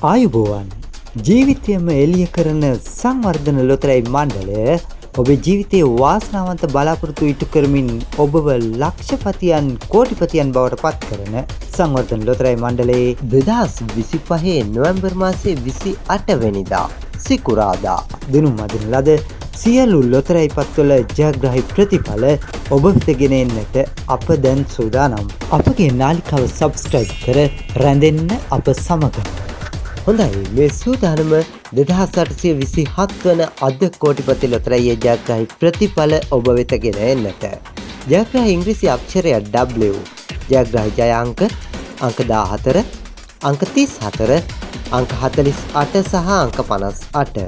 ආයුබෝවන් ජීවිතයම එළිය කරන සංවර්ධන ලොතරැයි මණ්ඩලය ඔබේ ජීවිතයේ වාසනාවන්ත බලාපොරොත්තු ඉටු කරමින් ඔබව ලක්ෂපතියන් කෝටිපතියන් බවට පත් කරන සංවර්ධන ලොතරැයි මණ්ඩලයේ 2025 නොවැම්බර් මාසයේ 28 වෙනිදා සිකුරාදා දිනුම් අදින ලද සියලු ලොතරැයි පත්වල ජයග්‍රාහී ප්‍රතිඵල ඔබ වෙත ගෙන එන්නට අප දැන් සූදානම්. අපගේ නාලිකාව සබ්ස්ක්‍රයිබ් කර රැඳෙන්න අප සමග. හොඳයි, මේ සූදානම 2827 වන අද කෝටිපති ලොතරැයියේ ජයග්‍රාහී ප්‍රතිඵල ඔබ වෙත ගෙන එන්නට. ජයග්‍රාහී ඉංග්‍රීසි අක්ෂරය W, ජයග්‍රාහී ජය අංක 14, අංක 34, අංක 48 සහ අංක 58,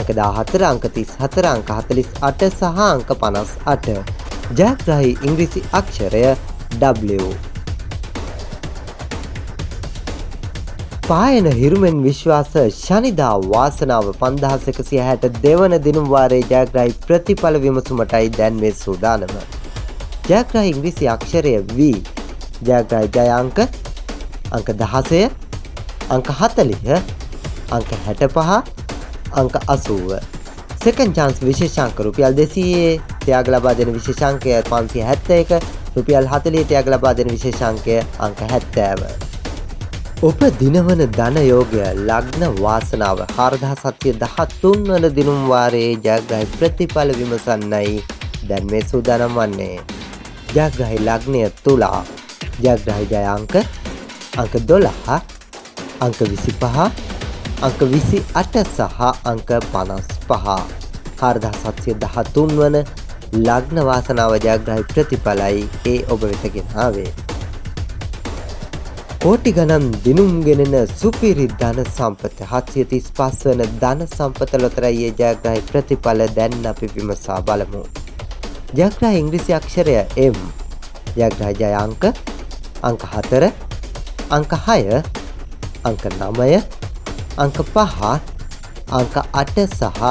අංක 14, අංක 34, අංක 48 සහ අංක 58. ජයග්‍රාහී ඉංග්‍රීසි අක්ෂරය W. පායන හිරුමෙන් විශ්වාස ශනිදා වාසනාව 5162 වන දිනුම් වාරයේ ජයග්‍රාහී ප්‍රතිඵල විමසුමටයි දැන් මේ සූදානම. ජයග්‍රාහී ඉංග්‍රීසි අක්ෂරය V, ජයග්‍රාහී ජය අංක 16, අංක 40, අංක 65, අංක 80. සෙකන්ඩ් chance විශේෂාංක රුපියල් 200, ත්‍යාග ලබා දෙන විශේෂාංකය 571, රුපියල් 40 ත්‍යාග ලබා දෙන විශේෂාංකය අංක 70. ඔබ දිනවන ධන යෝගය ලග්න වාසනාව 4713 වන දිනුම් වාරයේ ජයග්‍රාහී ප්‍රතිඵල විමසන්නයි දැන් මේ සූදානම් වන්නේ. ජයග්‍රාහී ලග්නය තුලා, ජයග්‍රාහී ජය අංක 12, අංක 25, අංක 28 සහ අංක 55. 4713 වන ලග්න වාසනාව ජයග්‍රාහී ප්‍රතිඵලයි ඒ ඔබ වෙත ගෙන ආවේ. කෝටි ගණන් දිනුම් ගෙනෙන සුපිරි ධන සම්පත 735 වන ධන සම්පත ලොතරැයියේ ජයග්‍රාහී ප්‍රතිඵල දැන් අපි විමසා බලමු. ජයග්‍රාහී ඉංග්‍රීසි අක්ෂරය M, ජයග්‍රාහී ජය අංක 4, අංක 6, අංක 9, අංක 5, අංක 8 සහ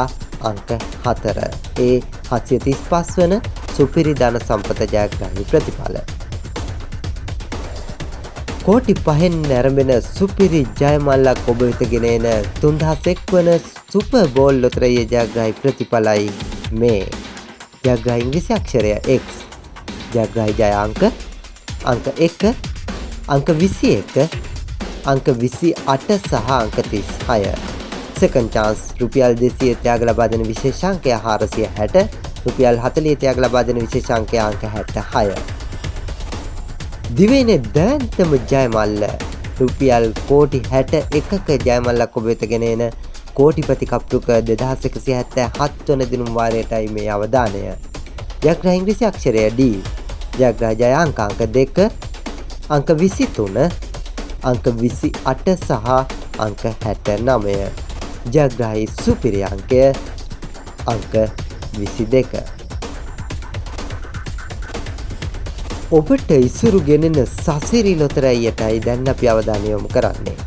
අංක 4. ඒ 735 වන සුපිරි ධන සම්පත ජයග්‍රාහී ප්‍රතිඵල. කෝටි 5න් නැරඹෙන සුපිරි ජයමල්ලක් ඔබ වෙත ගෙන එන 3001 වන සුපර් බෝල් ලොතරැයියේ ජයග්‍රාහී ප්‍රතිඵලයි මේ. ජයග්‍රාහී ඉංග්‍රීසි අක්ෂරය X, ජයග්‍රාහී ජය අංක 1, අංක 21, අංක 28 සහ අංක 36. සෙකන්ඩ් chance රුපියල් 200 ත්‍යාග ලබා දෙන විශේෂාංකය 460, රුපියල් 40 ත්‍යාග ලබා දෙන විශේෂාංකය අංක 66. දිවයිනේ දැන්තම ජයමල්ල රුපියල් කෝටි 61ක ජයමල්ලක් ඔබ වෙත ගෙන එන කෝටිපති කප්ටුක 2177 වන දිනුම් වාරයටයි මේ අවධානය. ජයග්‍රාහී ඉංග්‍රීසි අක්ෂරය D, ජයග්‍රාහී ජය අංක 2, අංක 23, අංක 28 සහ අංක 69. ජයග්‍රාහී සුපිරි අංකය අංක 22. ඔබට ඉසුරු ගෙනෙන සසිරි ලොතරැයියටයි දැන් අපි අවධානය යොමු කරන්නේ.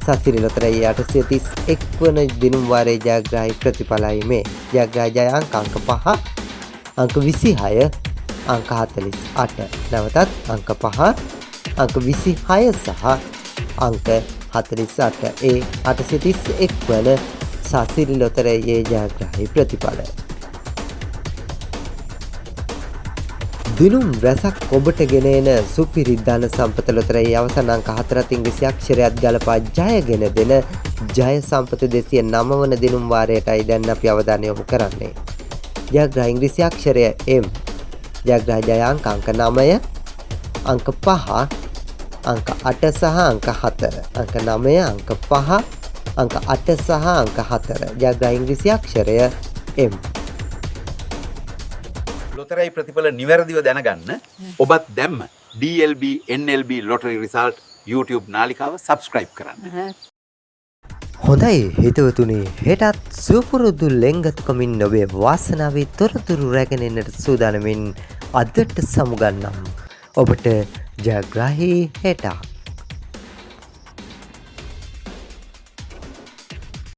සසිරි ලොතරැයිය 831 වන දිනුම් වාරයේ ජයග්‍රාහී ප්‍රතිඵලයි මේ. ජයග්‍රාහී ජය අංක 5, අංක 26, අංක 48. නැවතත් අංක 5, අංක 26 සහ අංක 48. ඒ 831 වන සසිරි ලොතරැයියේ ජයග්‍රාහී ප්‍රතිඵල. දිනුම් රැසක් ඔබට ගෙන එන සුපිරි ධන සම්පත ලොතරැයි අවසන් අංක 4 ඉංග්‍රීසි අක්ෂරයත් ගලපා ජයගෙන දෙන ජය සම්පත 209 වන දිනුම් වාරයටයි දැන් අපි අවධානය යොමු කරන්නේ. ජයග්‍රාහී ඉංග්‍රීසි අක්ෂරය M, ජයග්‍රාහී ජය අංක 9, අංක 5, අංක 8 සහ අංක 4, අංක 9, අංක 5, අංක 8 සහ අංක 4. ජයග්‍රාහී ඉංග්‍රීසි අක්ෂරය M. ලොතරැයි ප්‍රතිඵල නිවැරදිව දැනගන්න ඔබත් දැම්ම DLB NLB lottery result YouTube නාලිකාව සබ්ස්ක්‍රයිබ් කරන්න. හොඳයි හිතවතුනි, හෙටත් සුපුරුදු ලෙන්ගතුකමින් ඔබේ වාසනාවේ තොරතුරු රැගෙන එන්නට සූදානමින් අදට සමුගන්නම්. ඔබට ජයග්‍රාහී හෙටක්.